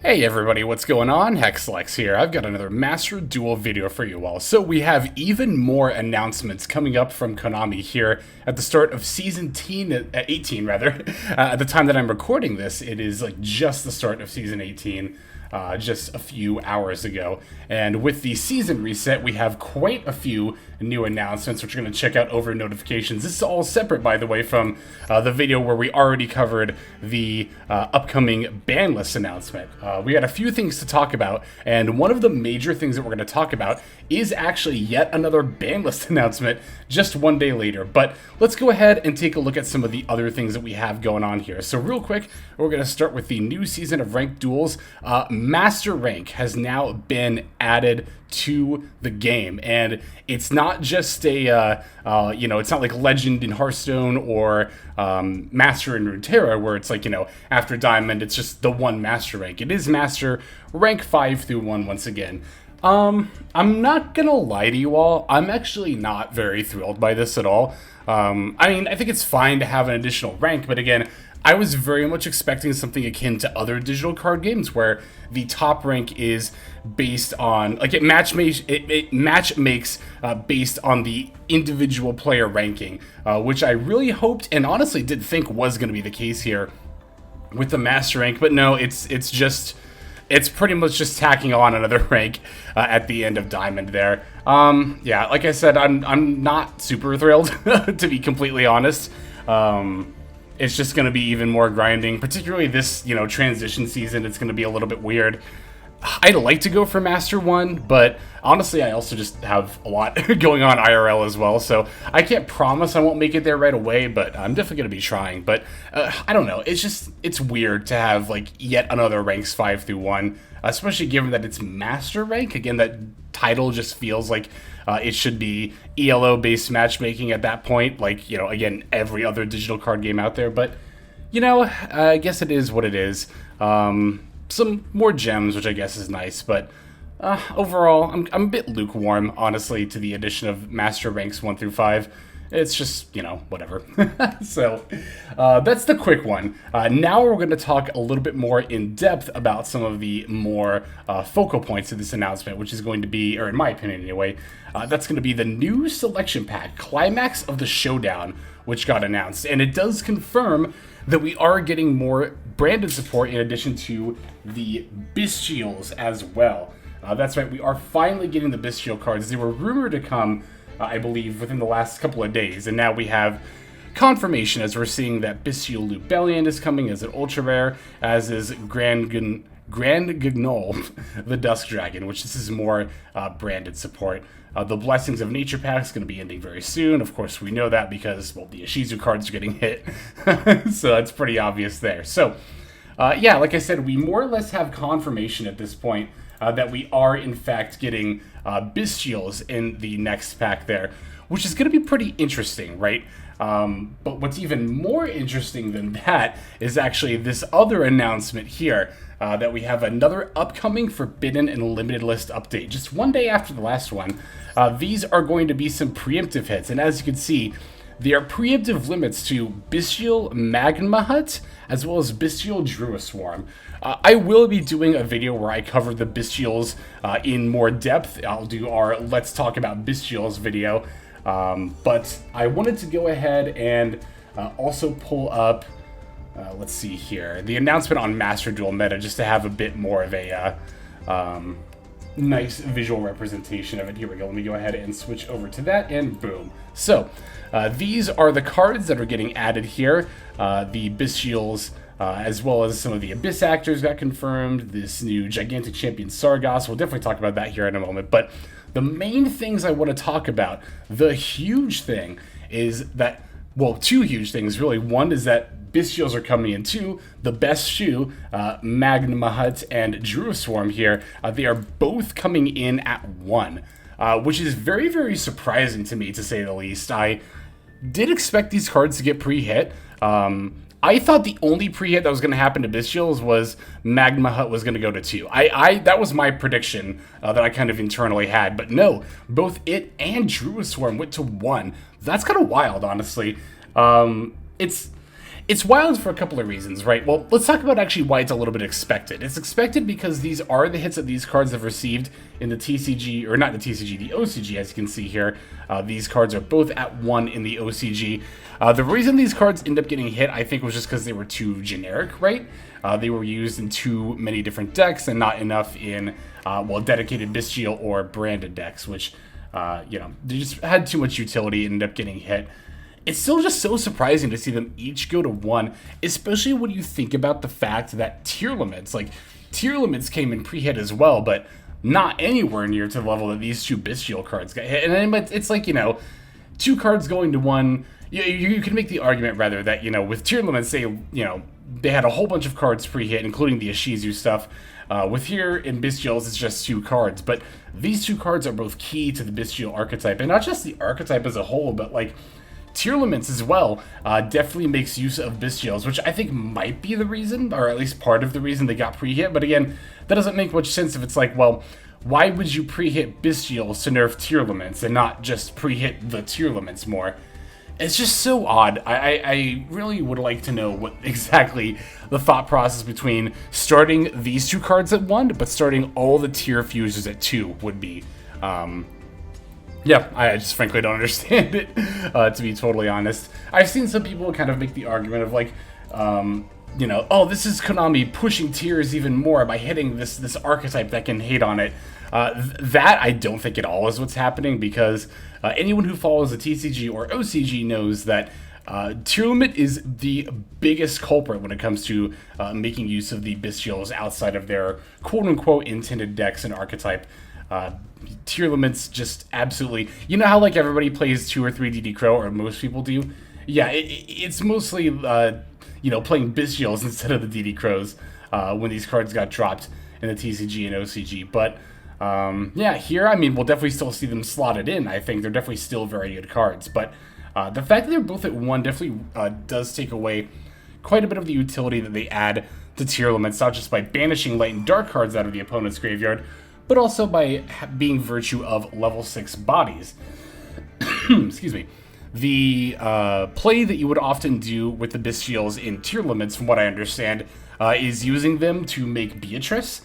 Hey everybody, what's going on? Hexlex here. I've got another Master Duel video for you all. So we have even more announcements coming up from Konami here at the start of Season 18 rather. At the time that I'm recording this, it is like just the start of Season 18. Just a few hours ago. And with the season reset, we have quite a few new announcements, which we're going to check out over notifications. This is all separate, by the way, from the video where we already covered the upcoming ban list announcement. We got a few things to talk about, and one of the major things that we're going to talk about is actually yet another ban list announcement just one day later. But let's go ahead and take a look at some of the other things that we have going on here. So real quick, we're going to start with the new season of Ranked Duels. Master Rank has now been added to the game, and it's not just a it's not like Legend in Hearthstone or Master in Runeterra, where it's like, after Diamond it's just the one Master Rank. It is Master Rank 5 through 1 once again. I'm not gonna lie to you all, I'm actually not very thrilled by this at all. I think it's fine to have an additional rank, but again, I was very much expecting something akin to other digital card games where the top rank is based on, like, it match makes based on the individual player ranking, which I really hoped and honestly did think was going to be the case here with the master rank, but no, it's pretty much just tacking on another rank at the end of Diamond there. Yeah, like I said, I'm not super thrilled to be completely honest. It's just going to be even more grinding, particularly this, transition season. It's going to be a little bit weird. I'd like to go for Master 1, but honestly, I also just have a lot going on IRL as well, so I can't promise I won't make it there right away, but I'm definitely going to be trying. But I don't know, it's weird to have, like, yet another ranks 5 through 1, especially given that it's Master Rank. Again, that title just feels like it should be ELO-based matchmaking at that point, like, again, every other digital card game out there, but, I guess it is what it is. Some more gems, which I guess is nice, but overall, I'm a bit lukewarm, honestly, to the addition of Master Ranks 1 through 5. It's just, whatever. So, that's the quick one. Now we're going to talk a little bit more in depth about some of the more focal points of this announcement, which is going to be, or in my opinion anyway, that's going to be the new selection pack, Climax of the Showdown, which got announced. And it does confirm that we are getting more branded support in addition to the Bystials as well. That's right, we are finally getting the Bystial cards. They were rumored to come, I believe, within the last couple of days, and now we have confirmation as we're seeing that Bystial Lubellion is coming as an ultra rare, as is Grand Guignol, the Dusk Dragon, which this is more branded support. The Blessings of Nature pack is going to be ending very soon. Of course, we know that because, well, the Ishizu cards are getting hit, so that's pretty obvious there. So, yeah, like I said, we more or less have confirmation at this point that we are, in fact, getting Bystials in the next pack there, which is going to be pretty interesting, right? But what's even more interesting than that is actually this other announcement here, that we have another upcoming Forbidden and Limited List update, just one day after the last one. These are going to be some preemptive hits, and as you can see, they are preemptive limits to Bystial Magma Hut, as well as Bystial Druid Swarm. I will be doing a video where I cover the Bystials in more depth. I'll do our Let's Talk About Bystials video. But I wanted to go ahead and also pull up, let's see here, the announcement on Master Duel Meta, just to have a bit more of a nice visual representation of it. Here we go. Let me go ahead and switch over to that, and boom. So, these are the cards that are getting added here. The Bystials, as well as some of the Abyss actors got confirmed. This new Gigantic Champion Sargos, we'll definitely talk about that here in a moment. But the main things I want to talk about, the huge thing is that, well, two huge things really. One is that Bystials are coming in. Two, the best shoe, Magma Hut and Druid Swarm here, they are both coming in at 1, which is very, very surprising to me, to say the least. I did expect these cards to get pre-hit. I thought the only pre-hit that was going to happen to Bystials was Magma Hut was going to go to 2. That was my prediction that I kind of internally had, but no, both it and Druid Swarm went to 1. That's kind of wild, honestly. It's wild for a couple of reasons, right? Well, let's talk about actually why it's a little bit expected. It's expected because these are the hits that these cards have received in the TCG, or not the TCG, the OCG, as you can see here. These cards are both at 1 in the OCG. The reason these cards end up getting hit, I think, was just because they were too generic, right? They were used in too many different decks and not enough in, well, dedicated Bystial or branded decks, which, you know, they just had too much utility and ended up getting hit. It's still just so surprising to see them each go to 1, especially when you think about the fact that tier limits came in pre-hit as well, but not anywhere near to the level that these 2 Bystial cards got hit. And it's like, you know, 2 cards going to 1, you can make the argument, rather, that, you know, with tier limits, say, you know, they had a whole bunch of cards pre-hit, including the Ishizu stuff. With here in Bystials, it's just 2 cards, but these 2 cards are both key to the Bystial archetype, and not just the archetype as a whole, but, like, tier limits as well. Definitely makes use of Bystials, which I think might be the reason, or at least part of the reason they got pre-hit. But again, that doesn't make much sense if it's like, well, why would you pre-hit Bystials to nerf tier limits and not just pre-hit the tier limits more? It's just so odd. I really would like to know what exactly the thought process between starting these 2 cards at 1, but starting all the tier fuses at 2 would be. Yeah, I just frankly don't understand it, to be totally honest. I've seen some people kind of make the argument of like, you know, oh, this is Konami pushing tiers even more by hitting this archetype that can hate on it. That I don't think at all is what's happening, because anyone who follows the TCG or OCG knows that tier limit is the biggest culprit when it comes to making use of the Bystials outside of their quote-unquote intended decks and archetype. Tier limits just absolutely... You know how, like, everybody plays 2 or 3 DD Crow, or most people do? Yeah, it's mostly, you know, playing Bystials instead of the DD Crows when these cards got dropped in the TCG and OCG. But, yeah, here, I mean, we'll definitely still see them slotted in. I think they're definitely still very good cards. But the fact that they're both at 1 definitely does take away quite a bit of the utility that they add to tier limits, not just by banishing light and dark cards out of the opponent's graveyard, but also by being virtue of level 6 bodies. Excuse me. The play that you would often do with the Bystials in tier limits, from what I understand, is using them to make Beatrice.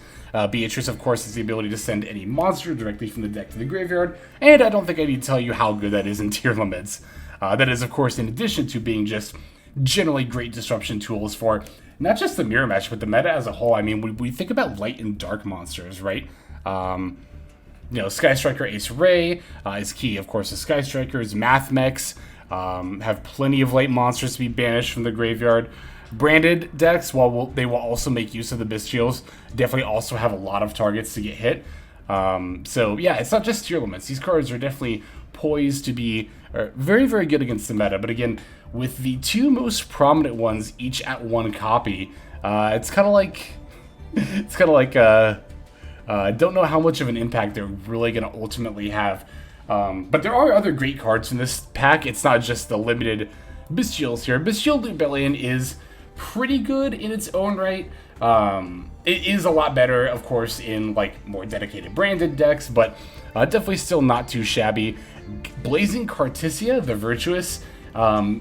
Beatrice, of course, has the ability to send any monster directly from the deck to the graveyard, and I don't think I need to tell you how good that is in tier limits. That is, of course, in addition to being just generally great disruption tools for not just the mirror match, but the meta as a whole. I mean, we think about light and dark monsters, right? You know, Sky Striker Ace Ray is key, of course, to Sky Strikers. Math Mechs have plenty of light monsters to be banished from the graveyard. Branded decks, while they will also make use of the Bystials, definitely also have a lot of targets to get hit. So, yeah, it's not just tier limits. These cards are definitely poised to be very, very good against the meta. But again, with the 2 most prominent ones each at 1 copy, it's kind of like... I don't know how much of an impact they're really going to ultimately have. But there are other great cards in this pack. It's not just the limited Bystials here. Bystial Rebellion is pretty good in its own right. It is a lot better, of course, in like more dedicated branded decks, but definitely still not too shabby. Blazing Cartisia, the Virtuous,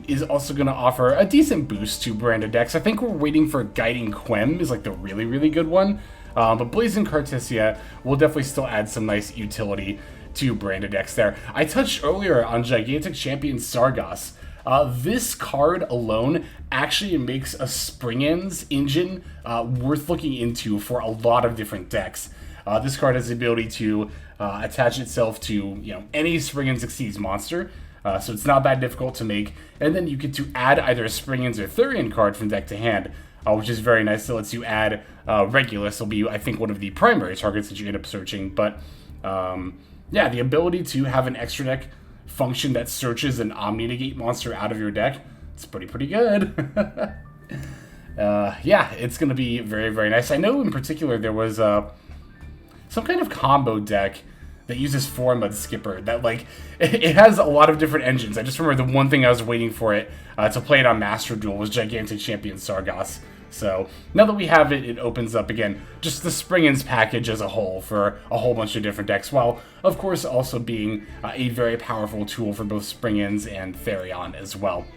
is also going to offer a decent boost to branded decks. I think we're waiting for Guiding Quem is like the really, really good one. But Blazing Cartisia will definitely still add some nice utility to branded decks there. I touched earlier on Gigantic Champion Sargas. This card alone actually makes a Spring-Ends engine worth looking into for a lot of different decks. This card has the ability to attach itself to, you know, any Spring-Ends Exceeds monster. So it's not that difficult to make. And then you get to add either a Spring-Ends or Thurian card from deck to hand, which is very nice. So it lets you add Regulus. Will be, I think, one of the primary targets that you end up searching. But yeah, the ability to have an extra deck function that searches an Omni-Negate monster out of your deck, it's pretty good. Yeah, it's going to be very, very nice. I know in particular there was some kind of combo deck that uses 4-Mud Skipper that, like, it has a lot of different engines. I just remember the one thing I was waiting for it to play it on Master Duel was Gigantic Champion Sargas. So now that we have it, it opens up, again, just the Spring-Ends package as a whole for a whole bunch of different decks, while, of course, also being a very powerful tool for both Spring-Ends and Therion as well.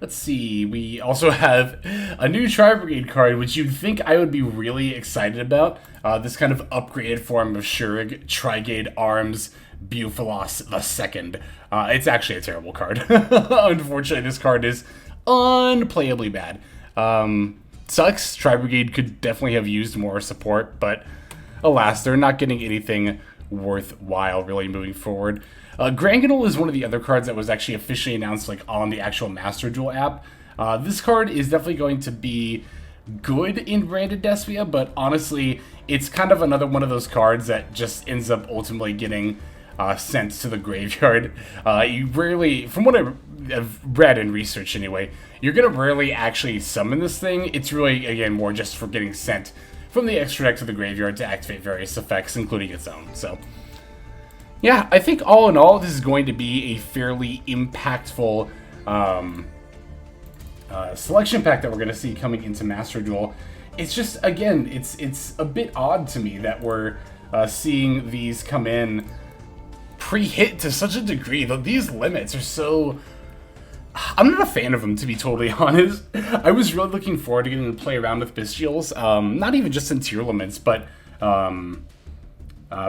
Let's see, we also have a new Tri-Brigade card, which you'd think I would be really excited about. This kind of upgraded form of Shurig, Trigade Arms, Buphalos II. It's actually a terrible card. Unfortunately, this card is unplayably bad. Sucks. Tri-Brigade could definitely have used more support, but alas, they're not getting anything worthwhile really moving forward. Granganol is one of the other cards that was actually officially announced like on the actual Master Duel app. This card is definitely going to be good in Branded Despia, but honestly, it's kind of another one of those cards that just ends up ultimately getting sent to the graveyard. You rarely, from what I've read and researched anyway, you're going to rarely actually summon this thing. It's really, again, more just for getting sent from the extra deck to the graveyard to activate various effects, including its own. So, yeah, I think all in all, this is going to be a fairly impactful selection pack that we're going to see coming into Master Duel. It's just, again, it's a bit odd to me that we're seeing these come in pre-hit to such a degree. These limits are so... I'm not a fan of them, to be totally honest. I was really looking forward to getting to play around with Bystials, not even just in tier limits, but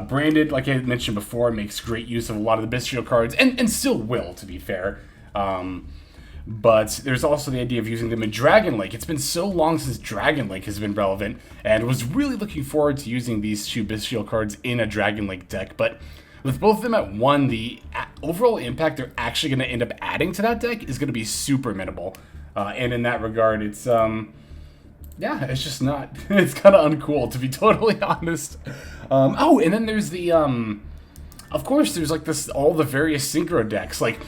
Branded, like I mentioned before, makes great use of a lot of the Bystial cards, and still will, to be fair. But there's also the idea of using them in Dragon Lake. It's been so long since Dragon Lake has been relevant, and was really looking forward to using these two Bystial cards in a Dragon Lake deck, but with both of them at 1, the overall impact they're actually going to end up adding to that deck is going to be super minimal. And in that regard, it's, yeah, it's just not, it's kind of uncool, to be totally honest. Oh, and then there's the, of course, there's like all the various Synchro decks, like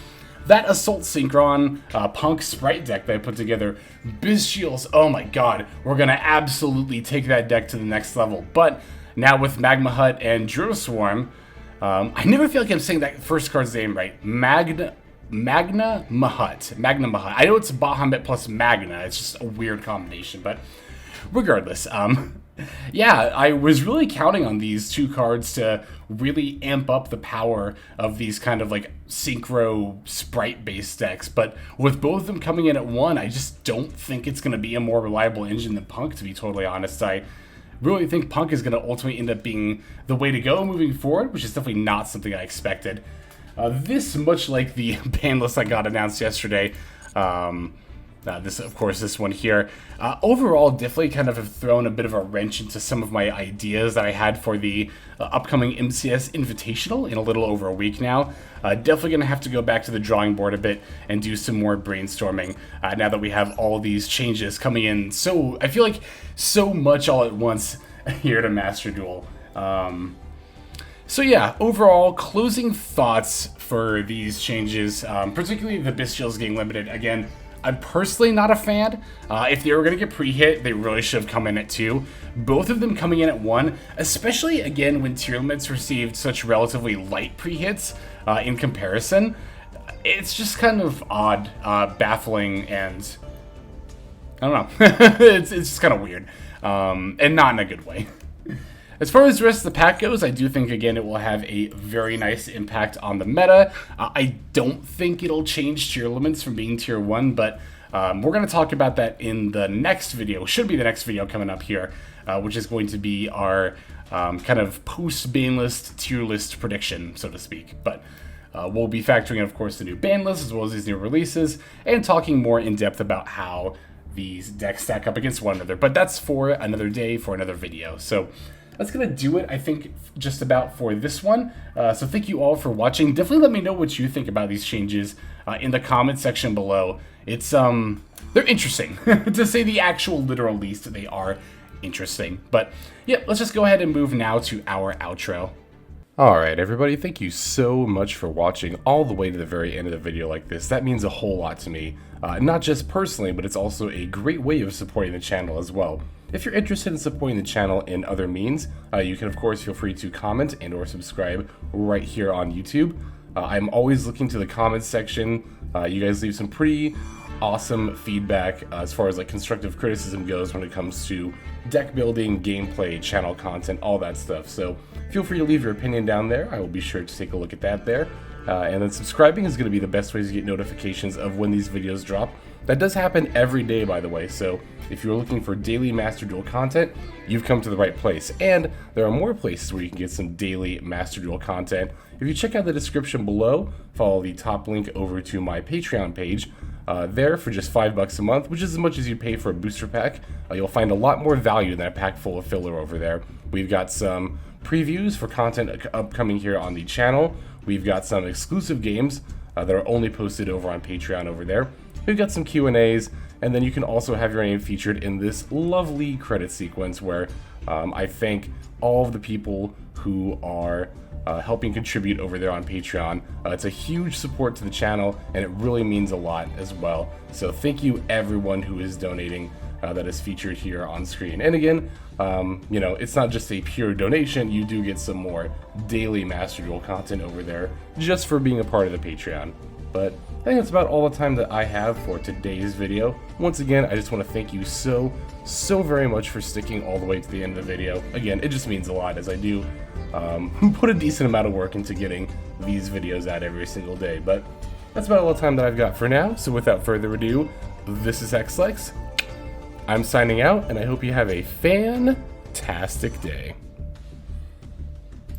that Assault Synchron Punk Sprite deck that I put together. Bystials, oh my god, we're going to absolutely take that deck to the next level. But now with Magma Hut and Drill Swarm, I never feel like I'm saying that first card's name right. Magna Mahut. I know it's Bahamut plus Magna. It's just a weird combination, but regardless, yeah, I was really counting on these two cards to really amp up the power of these kind of like synchro sprite-based decks, but with both of them coming in at 1, I just don't think it's going to be a more reliable engine than Punk, to be totally honest. I really think Punk is going to ultimately end up being the way to go moving forward, which is definitely not something I expected. This, much like the ban list that got announced yesterday, this, of course, this one here, overall definitely kind of have thrown a bit of a wrench into some of my ideas that I had for the upcoming MCS Invitational in a little over a week now. Definitely going to have to go back to the drawing board a bit and do some more brainstorming now that we have all these changes coming in. So I feel like so much all at once here to Master Duel. So yeah, overall, closing thoughts for these changes, particularly the Bystials getting limited. Again, I'm personally not a fan. If they were going to get pre-hit, they really should have come in at 2. Both of them coming in at 1, especially, again, when tier limits received such relatively light pre-hits in comparison. It's just kind of odd, baffling, and I don't know. it's just kind of weird, and not in a good way. As far as the rest of the pack goes, I do think, again, it will have a very nice impact on the meta. I don't think it'll change tier limits from being tier 1, but we're going to talk about that in the next video. Should be the next video coming up here, which is going to be our kind of post-ban list tier list prediction, so to speak. But we'll be factoring in, of course, the new ban list as well as these new releases, and talking more in depth about how these decks stack up against one another. But that's for another day, for another video. So that's going to do it, I think, just about for this one. So thank you all for watching. Definitely let me know what you think about these changes in the comment section below. It's, they're interesting. To say the actual literal least, they are interesting. But yeah, let's just go ahead and move now to our outro. Alright everybody, thank you so much for watching all the way to the very end of the video like this. That means a whole lot to me. Not just personally, but it's also a great way of supporting the channel as well. If you're interested in supporting the channel in other means, you can of course feel free to comment and or subscribe right here on YouTube. I'm always looking to the comments section. You guys leave some pretty awesome feedback as far as like constructive criticism goes when it comes to deck building, gameplay, channel content, all that stuff. So feel free to leave your opinion down there. I will be sure to take a look at that there. And then subscribing is going to be the best way to get notifications of when these videos drop. That does happen every day, by the way, so if you're looking for daily Master Duel content, you've come to the right place. And there are more places where you can get some daily Master Duel content. If you check out the description below, follow the top link over to my Patreon page. There for just $5 a month, which is as much as you pay for a booster pack. You'll find a lot more value than a pack full of filler over there. We've got some previews for content upcoming here on the channel. We've got some exclusive games that are only posted over on Patreon over there. We've got some Q&As, and then you can also have your name featured in this lovely credit sequence where I thank all of the people who are helping contribute over there on Patreon. It's a huge support to the channel, and it really means a lot as well. So thank you everyone who is donating that is featured here on screen. And again, you know, it's not just a pure donation, you do get some more daily Master Duel content over there just for being a part of the Patreon. But I think that's about all the time that I have for today's video. Once again, I just want to thank you so very much for sticking all the way to the end of the video. Again, it just means a lot, as I do put a decent amount of work into getting these videos out every single day. But that's about all the time that I've got for now, so without further ado, this is Hexlex. I'm signing out, and I hope you have a fantastic day.